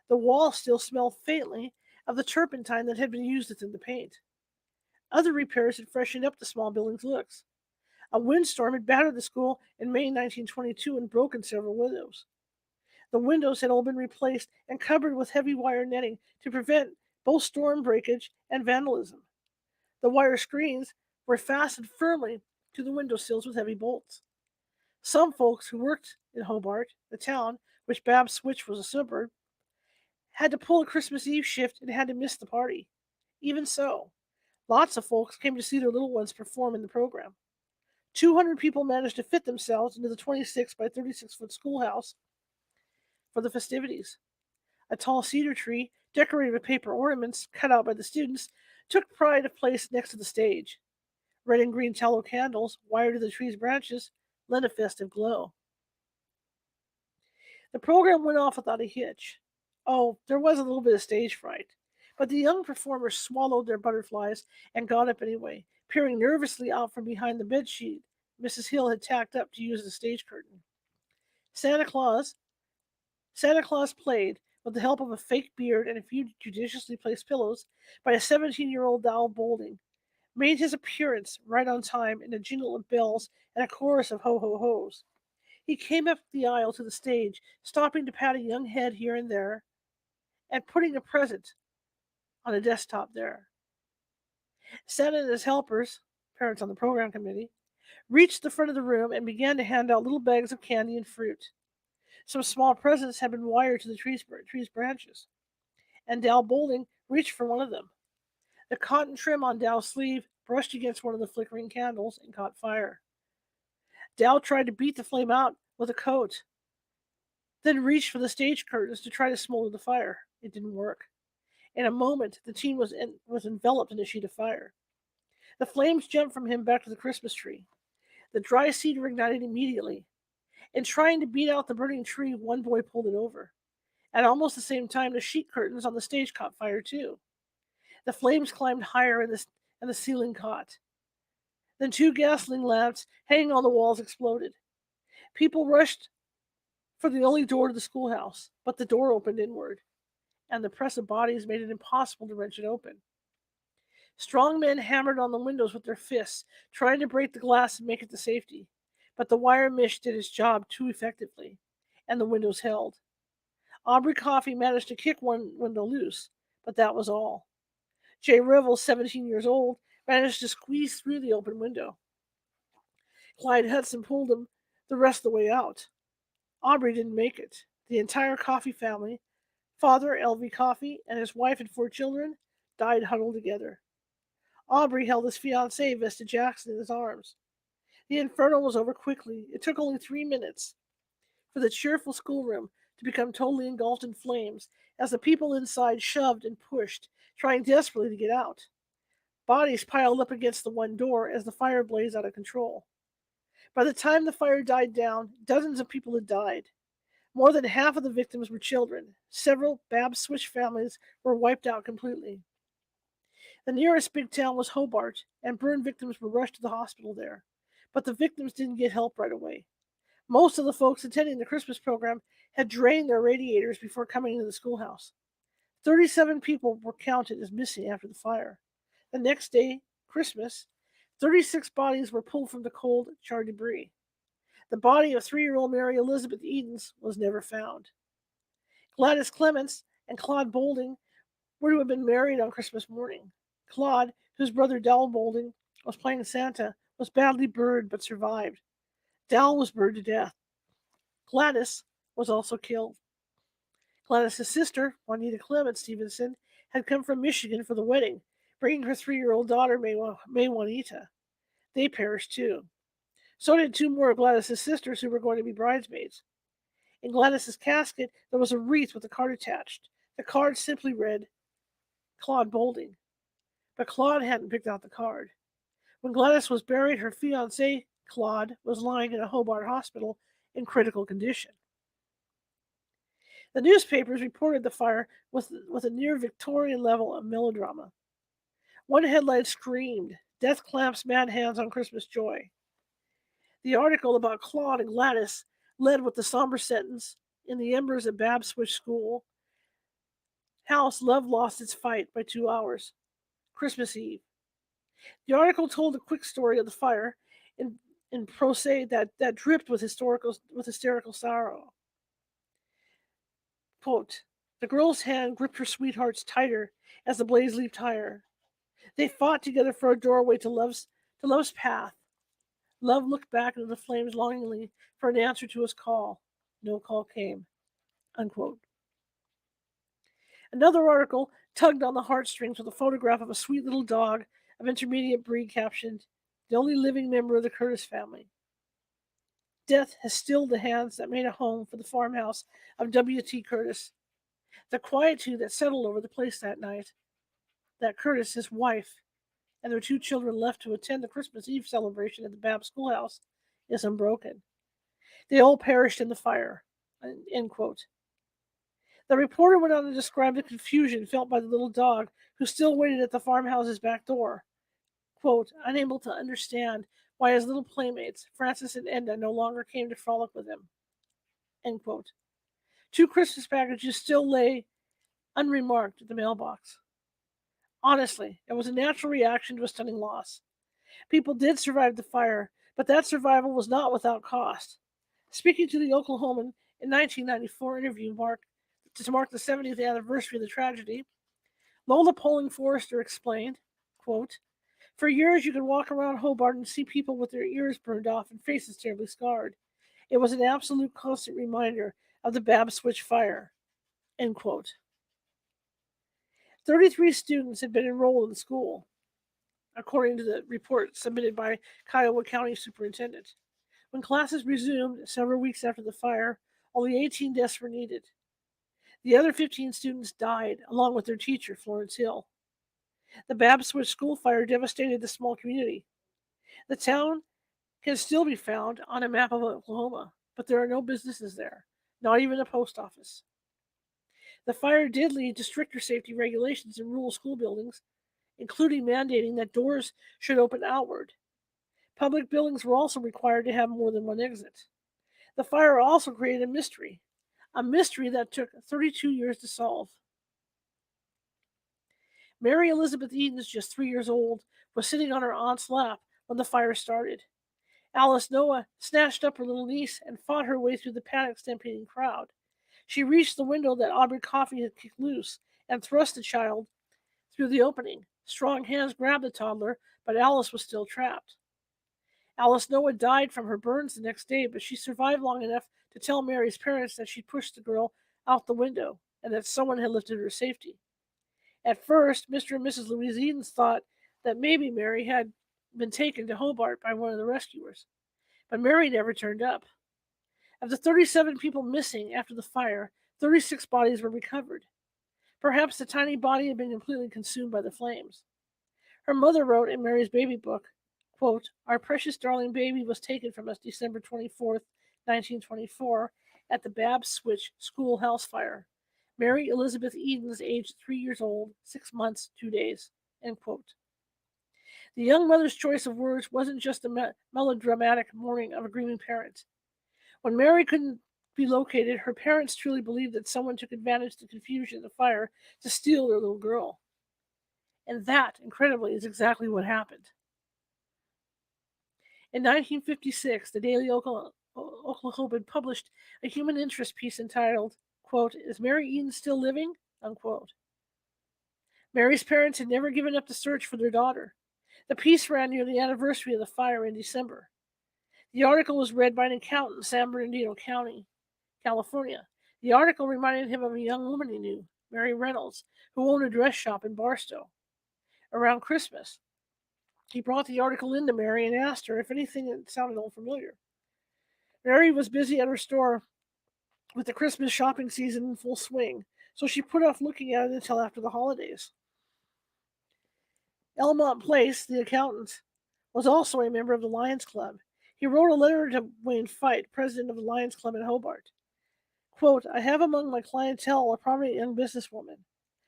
The walls still smelled faintly of the turpentine that had been used within the paint. Other repairs had freshened up the small building's looks. A windstorm had battered the school in May 1922 and broken several windows. The windows had all been replaced and covered with heavy wire netting to prevent both storm breakage and vandalism. The wire screens were fastened firmly to the window sills with heavy bolts. Some folks who worked in Hobart, the town, which Bab Switch was a suburb, had to pull a Christmas Eve shift and had to miss the party. Even so, lots of folks came to see their little ones perform in the program. 200 people managed to fit themselves into the 26 by 36-foot schoolhouse for the festivities. A tall cedar tree, decorated with paper ornaments cut out by the students, took pride of place next to the stage. Red and green tallow candles, wired to the tree's branches, lent a festive glow. The program went off without a hitch. Oh, there was a little bit of stage fright, but the young performers swallowed their butterflies and got up anyway, peering nervously out from behind the bedsheet Mrs. Hill had tacked up to use as a stage curtain. Santa Claus Santa Claus played, with the help of a fake beard and a few judiciously placed pillows, by a 17-year-old Dal Bolding, made his appearance right on time in a jingle of bells and a chorus of ho-ho-hos. He came up the aisle to the stage, stopping to pat a young head here and there, and putting a present on a desktop there. Santa and his helpers, parents on the program committee, reached the front of the room and began to hand out little bags of candy and fruit. Some small presents had been wired to the tree's branches, and Dal Bolding reached for one of them. The cotton trim on Dal's sleeve brushed against one of the flickering candles and caught fire. Dal tried to beat the flame out with a coat, then reached for the stage curtains to try to smolder the fire. It didn't work. In a moment, the teen was enveloped in a sheet of fire. The flames jumped from him back to the Christmas tree. The dry cedar ignited immediately. In trying to beat out the burning tree, one boy pulled it over. At almost the same time, the sheet curtains on the stage caught fire too. The flames climbed higher, and the ceiling caught. Then two gasoline lamps hanging on the walls exploded. People rushed for the only door to the schoolhouse, but the door opened inward, and the press of bodies made it impossible to wrench it open. Strong men hammered on the windows with their fists, trying to break the glass and make it to safety. But the wire mesh did its job too effectively, and the windows held. Aubrey Coffey managed to kick one window loose, but that was all. Jay Revel, 17 years old, managed to squeeze through the open window. Clyde Hudson pulled him the rest of the way out. Aubrey didn't make it. The entire Coffey family, father L.V. Coffey and his wife and 4 children, died huddled together. Aubrey held his fiancée, Vesta Jackson, in his arms. The inferno was over quickly. It took only 3 minutes for the cheerful schoolroom to become totally engulfed in flames as the people inside shoved and pushed, trying desperately to get out. Bodies piled up against the one door as the fire blazed out of control. By the time the fire died down, dozens of people had died. More than half of the victims were children. Several Bab Switch families were wiped out completely. The nearest big town was Hobart, and burn victims were rushed to the hospital there. But the victims didn't get help right away. Most of the folks attending the Christmas program had drained their radiators before coming into the schoolhouse. 37 people were counted as missing after the fire. The next day, Christmas, 36 bodies were pulled from the cold, charred debris. The body of 3-year-old Mary Elizabeth Edens was never found. Gladys Clements and Claude Boulding were to have been married on Christmas morning. Claude, whose brother Dal Boulding was playing Santa, was badly burned but survived. Dal was burned to death. Gladys was also killed. Gladys's sister, Juanita Clement Stevenson, had come from Michigan for the wedding, bringing her 3-year-old daughter, May Juanita. They perished too. So did 2 more of Gladys's sisters who were going to be bridesmaids. In Gladys's casket, there was a wreath with a card attached. The card simply read, Claude Boulding. But Claude hadn't picked out the card. When Gladys was buried, her fiancé, Claude, was lying in a Hobart hospital in critical condition. The newspapers reported the fire with a near Victorian level of melodrama. One headline screamed, Death clamps mad hands on Christmas joy. The article about Claude and Gladys led with the somber sentence, in the embers at Bab Switch School house, love lost its fight by 2 hours. Christmas Eve. The article told a quick story of the fire in prose that dripped with hysterical sorrow. Quote, the girl's hand gripped her sweetheart's tighter as the blaze leaped higher. They fought together for a doorway to love's path. Love looked back into the flames longingly for an answer to his call. No call came. Unquote. Another article tugged on the heartstrings with a photograph of a sweet little dog of intermediate breed captioned, the only living member of the Curtis family. Death has stilled the hands that made a home for the farmhouse of W.T. Curtis. The quietude that settled over the place that night, that Curtis, his wife, and their 2 children left to attend the Christmas Eve celebration at the Babb schoolhouse, is unbroken. They all perished in the fire. End quote. The reporter went on to describe the confusion felt by the little dog who still waited at the farmhouse's back door. Quote, unable to understand why his little playmates, Francis and Edna, no longer came to frolic with him. End quote. 2 Christmas packages still lay unremarked at the mailbox. Honestly, it was a natural reaction to a stunning loss. People did survive the fire, but that survival was not without cost. Speaking to the Oklahoman in 1994 interview to mark the 70th anniversary of the tragedy, Lola Poling Forrester explained, quote, for years you could walk around Hobart and see people with their ears burned off and faces terribly scarred. It was an absolute constant reminder of the Babb Switch fire, end quote. 33 students had been enrolled in the school, according to the report submitted by Kiowa County Superintendent. When classes resumed several weeks after the fire, Only 18 deaths were needed. The other 15 students died, along with their teacher, Florence Hill. The Babswitch school fire devastated the small community. The town can still be found on a map of Oklahoma, but there are no businesses there, not even a post office. The fire did lead to stricter safety regulations in rural school buildings, including mandating that doors should open outward. Public buildings were also required to have more than one exit. The fire also created a mystery that took 32 years to solve. Mary Elizabeth Edens, just 3 years old, was sitting on her aunt's lap when the fire started. Alice Noah snatched up her little niece and fought her way through the panic stampeding crowd. She reached the window that Aubrey Coffey had kicked loose and thrust the child through the opening. Strong hands grabbed the toddler, but Alice was still trapped. Alice Noah died from her burns the next day, but she survived long enough to tell Mary's parents that she pushed the girl out the window and that someone had lifted her to safety. At first, Mr. and Mrs. Louise Edens thought that maybe Mary had been taken to Hobart by one of the rescuers, but Mary never turned up. Of the 37 people missing after the fire, 36 bodies were recovered. Perhaps the tiny body had been completely consumed by the flames. Her mother wrote in Mary's baby book, quote, "Our precious darling baby was taken from us December 24th, 1924, at the Babswitch School house fire. Mary Elizabeth Edens, aged 3 years old, 6 months, 2 days." End quote. The young mother's choice of words wasn't just a melodramatic mourning of a grieving parent. When Mary couldn't be located, her parents truly believed that someone took advantage of the confusion of the fire to steal their little girl. And that, incredibly, is exactly what happened. In 1956, the Daily Oklahoman published a human interest piece entitled, quote, "Is Mary Eden still living?" Unquote. Mary's parents had never given up the search for their daughter. The piece ran near the anniversary of the fire in December. The article was read by an accountant in San Bernardino County, California. The article reminded him of a young woman he knew, Mary Reynolds, who owned a dress shop in Barstow. Around Christmas, he brought the article in to Mary and asked her if anything had sounded all familiar. Mary was busy at her store with the Christmas shopping season in full swing, so she put off looking at it until after the holidays. Elmont Place, the accountant, was also a member of the Lions Club. He wrote a letter to Wayne Fite, president of the Lions Club in Hobart. Quote, "I have among my clientele a prominent young businesswoman.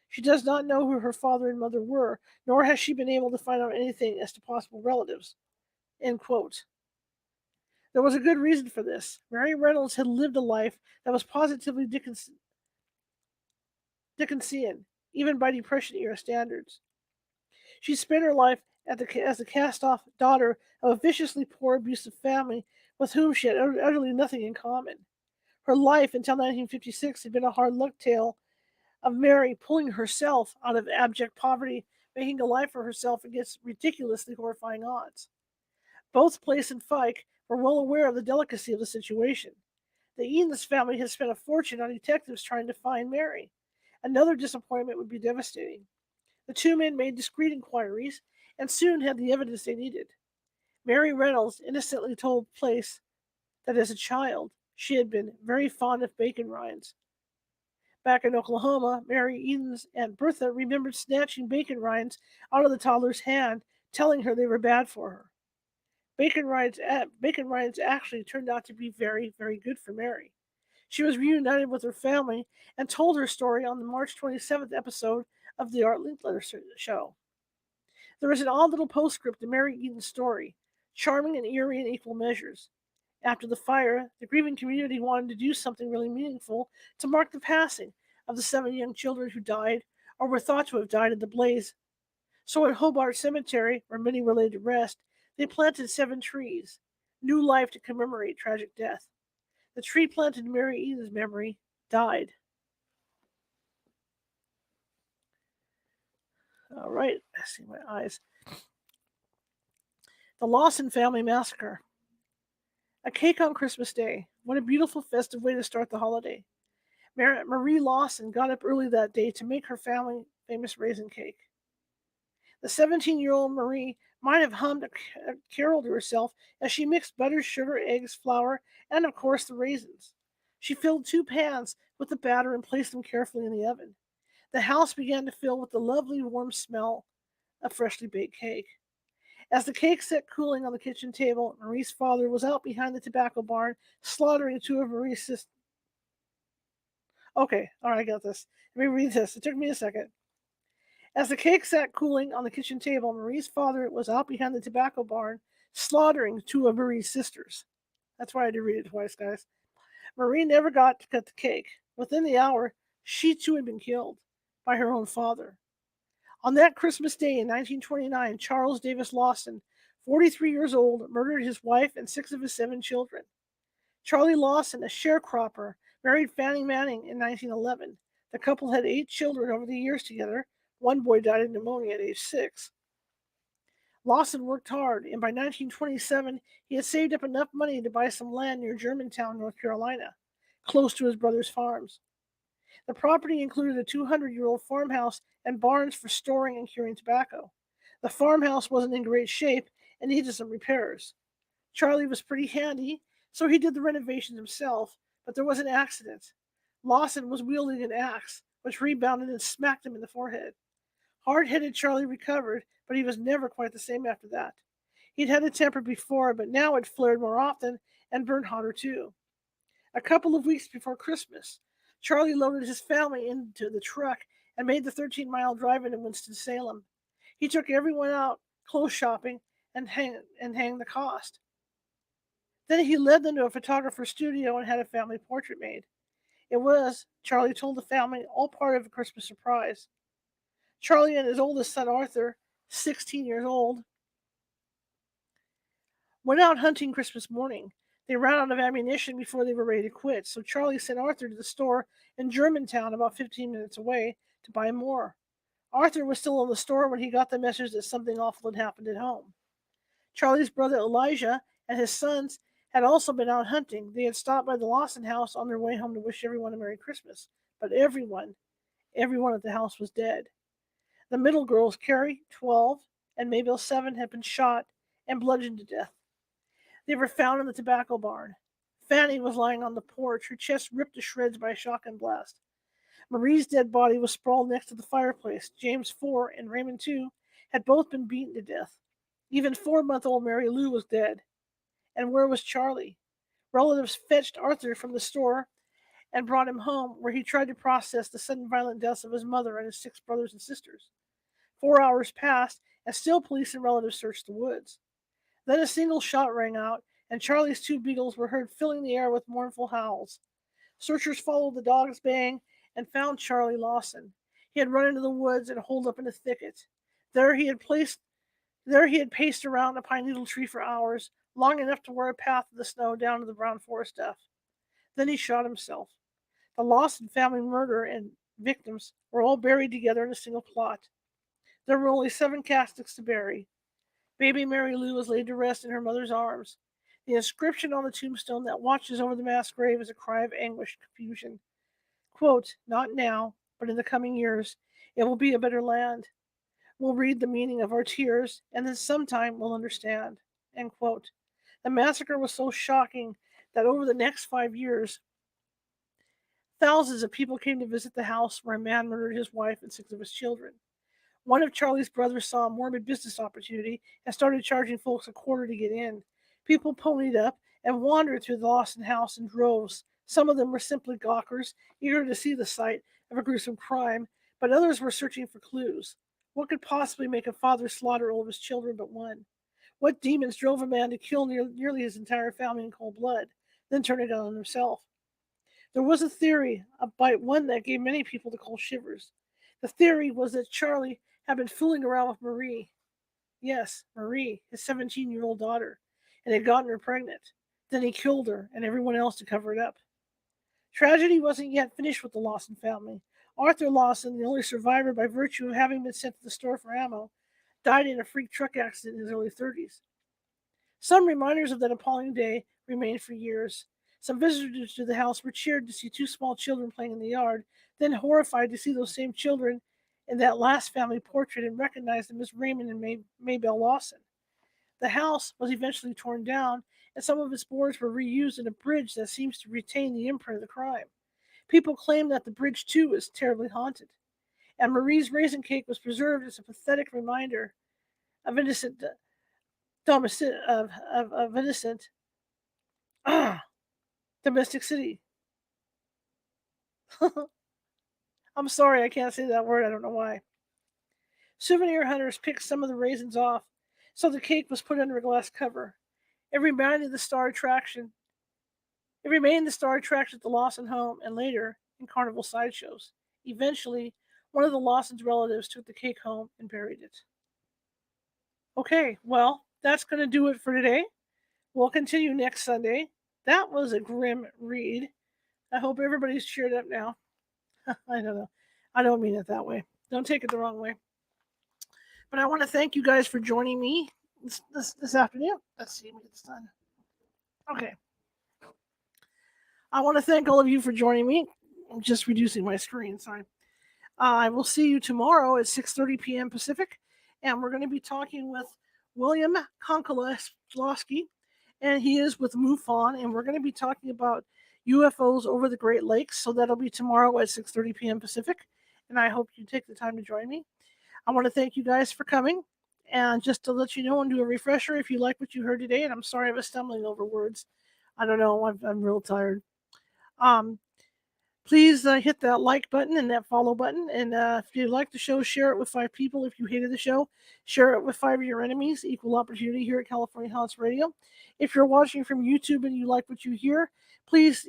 She does not know who her father and mother were, nor has she been able to find out anything as to possible relatives." End quote. There was a good reason for this. Mary Reynolds had lived a life that was positively Dickensian, even by Depression era standards. She spent her life as the cast off daughter of a viciously poor, abusive family with whom she had utterly nothing in common. Her life until 1956 had been a hard luck tale of Mary pulling herself out of abject poverty, making a life for herself against ridiculously horrifying odds. Both Place and Fike were well aware of the delicacy of the situation. The Edens family had spent a fortune on detectives trying to find Mary. Another disappointment would be devastating. The two men made discreet inquiries and soon had the evidence they needed. Mary Reynolds innocently told Place that as a child she had been very fond of bacon rinds. Back in Oklahoma, Mary Eden's Aunt Bertha remembered snatching bacon rinds out of the toddler's hand, telling her they were bad for her. Bacon rinds actually turned out to be very, very good for Mary. She was reunited with her family and told her story on the March 27th episode of the Art Linkletter show. There is an odd little postscript to Mary Eden's story, charming and eerie in equal measures. After the fire, the grieving community wanted to do something really meaningful to mark the passing of the 7 young children who died or were thought to have died in the blaze. So at Hobart Cemetery, where many were laid to rest, they planted 7 trees, new life to commemorate tragic death. The tree planted in Mary Eden's memory died. All right, I see my eyes. The Lawson Family Massacre. A cake on Christmas Day. What a beautiful festive way to start the holiday. Marie Lawson got up early that day to make her family famous raisin cake. The 17-year-old Marie might have hummed a carol to herself as she mixed butter, sugar, eggs, flour, and of course the raisins. She filled 2 pans with the batter and placed them carefully in the oven. The house began to fill with the lovely warm smell of freshly baked cake. As the cake sat cooling on the kitchen table, Marie's father was out behind the tobacco barn slaughtering two of Marie's sisters. Okay, all right, I got this. Let me read this. It took me a second. As the cake sat cooling on the kitchen table, Marie's father was out behind the tobacco barn slaughtering two of Marie's sisters. That's why I had to read it twice, guys. Marie never got to cut the cake. Within the hour, she too had been killed by her own father. On that Christmas day in 1929, Charles Davis Lawson, 43 years old, murdered his wife and 6 of his 7 children. Charlie Lawson, a sharecropper, married Fanny Manning in 1911. The couple had 8 children over the years together. One boy died of pneumonia at age 6. Lawson worked hard, and by 1927, he had saved up enough money to buy some land near Germantown, North Carolina, close to his brother's farms. The property included a 200-year-old farmhouse and barns for storing and curing tobacco. The farmhouse wasn't in great shape and needed some repairs. Charlie was pretty handy, so he did the renovations himself, but there was an accident. Lawson was wielding an axe, which rebounded and smacked him in the forehead. Hard-headed Charlie recovered, but he was never quite the same after that. He'd had a temper before, but now it flared more often and burned hotter too. A couple of weeks before Christmas, Charlie loaded his family into the truck and made the 13-mile drive into Winston-Salem. He took everyone out clothes shopping and hanged the cost. Then he led them to a photographer's studio and had a family portrait made. It was, Charlie told the family, all part of a Christmas surprise. Charlie and his oldest son Arthur, 16 years old, went out hunting Christmas morning. They ran out of ammunition before they were ready to quit, so Charlie sent Arthur to the store in Germantown, about 15 minutes away, to buy more. Arthur was still in the store when he got the message that something awful had happened at home. Charlie's brother Elijah and his sons had also been out hunting. They had stopped by the Lawson house on their way home to wish everyone a Merry Christmas. But everyone at the house was dead. The middle girls, Carrie, 12, and Mabel, 7, had been shot and bludgeoned to death. They were found in the tobacco barn. Fanny was lying on the porch, her chest ripped to shreds by a shotgun blast. Marie's dead body was sprawled next to the fireplace. James, 4, and Raymond, 2, had both been beaten to death. Even 4-month-old Mary Lou was dead. And where was Charlie? Relatives fetched Arthur from the store and brought him home, where he tried to process the sudden violent deaths of his mother and his 6 brothers and sisters. 4 hours passed, and still police and relatives searched the woods. Then a single shot rang out, and Charlie's 2 beagles were heard filling the air with mournful howls. Searchers followed the dog's baying and found Charlie Lawson. He had run into the woods and holed up in a thicket. There he had paced around a pine needle tree for hours, long enough to wear a path of the snow down to the brown forest depth. Then he shot himself. The Lawson family murder and victims were all buried together in a single plot. There were only 7 caskets to bury. Baby Mary Lou was laid to rest in her mother's arms. The inscription on the tombstone that watches over the mass grave is a cry of anguish and confusion. Quote, "Not now, but in the coming years, it will be a better land. We'll read the meaning of our tears, and then sometime we'll understand." End quote. The massacre was so shocking that over the next 5 years, thousands of people came to visit the house where a man murdered his wife and 6 of his children. One of Charlie's brothers saw a morbid business opportunity and started charging folks a quarter to get in. People ponied up and wandered through the Lawson house in droves. Some of them were simply gawkers, eager to see the sight of a gruesome crime, but others were searching for clues. What could possibly make a father slaughter all of his children but one? What demons drove a man to kill nearly his entire family in cold blood, then turn it on himself? There was a theory, about one that gave many people the cold shivers. The theory was that Charlie had been fooling around with Marie. Yes, Marie, his 17-year-old daughter, and had gotten her pregnant. Then he killed her and everyone else to cover it up. Tragedy wasn't yet finished with the Lawson family. Arthur Lawson, the only survivor by virtue of having been sent to the store for ammo, died in a freak truck accident in his early 30s. Some reminders of that appalling day remained for years. Some visitors to the house were cheered to see 2 small children playing in the yard, then horrified to see those same children in that last family portrait and recognize them as Raymond and Maybelle Lawson. The house was eventually torn down, and some of its boards were reused in a bridge that seems to retain the imprint of the crime. People claim that the bridge, too, is terribly haunted. And Marie's raisin cake was preserved as a pathetic reminder of innocent of innocent domestic city. I'm sorry, I can't say that word. I don't know why. Souvenir hunters picked some of the raisins off, so the cake was put under a glass cover. It remained the star attraction. It remained the star attraction at the Lawson home and later in carnival sideshows. Eventually, one of the Lawson's relatives took the cake home and buried it. Okay, well, that's going to do it for today. We'll continue next Sunday. That was a grim read. I hope everybody's cheered up now. I don't know. I don't mean it that way. Don't take it the wrong way. But I want to thank you guys for joining me this afternoon. Let's see, let me get this done. Okay. I want to thank all of you for joining me. I'm just reducing my screen. Sorry. I will see you tomorrow at 6:30 p.m. Pacific, and we're going to be talking with William Konkolowski, and he is with MUFON, and we're going to be talking about UFOs over the Great Lakes. So that'll be tomorrow at 6:30 p.m. Pacific, and I hope you take the time to join me. I want to thank you guys for coming, and just to let you know and do a refresher if you like what you heard today. And I'm sorry I was stumbling over words. I don't know. I'm real tired. Please hit that like button and that follow button. And if you like the show, share it with 5 people. If you hated the show, share it with 5 of your enemies. Equal opportunity here at California Haunts Radio. If you're watching from YouTube and you like what you hear, please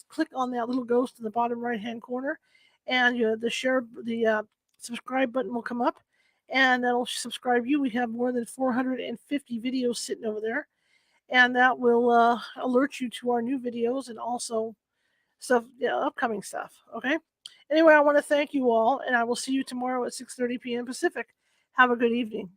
click on that little ghost in the bottom right hand corner, and the subscribe button will come up, and that'll subscribe you. We have more than 450 videos sitting over there, and that will alert you to our new videos and also stuff, upcoming stuff. Okay. Anyway, I want to thank you all, and I will see you tomorrow at 6:30 p.m. Pacific. Have a good evening.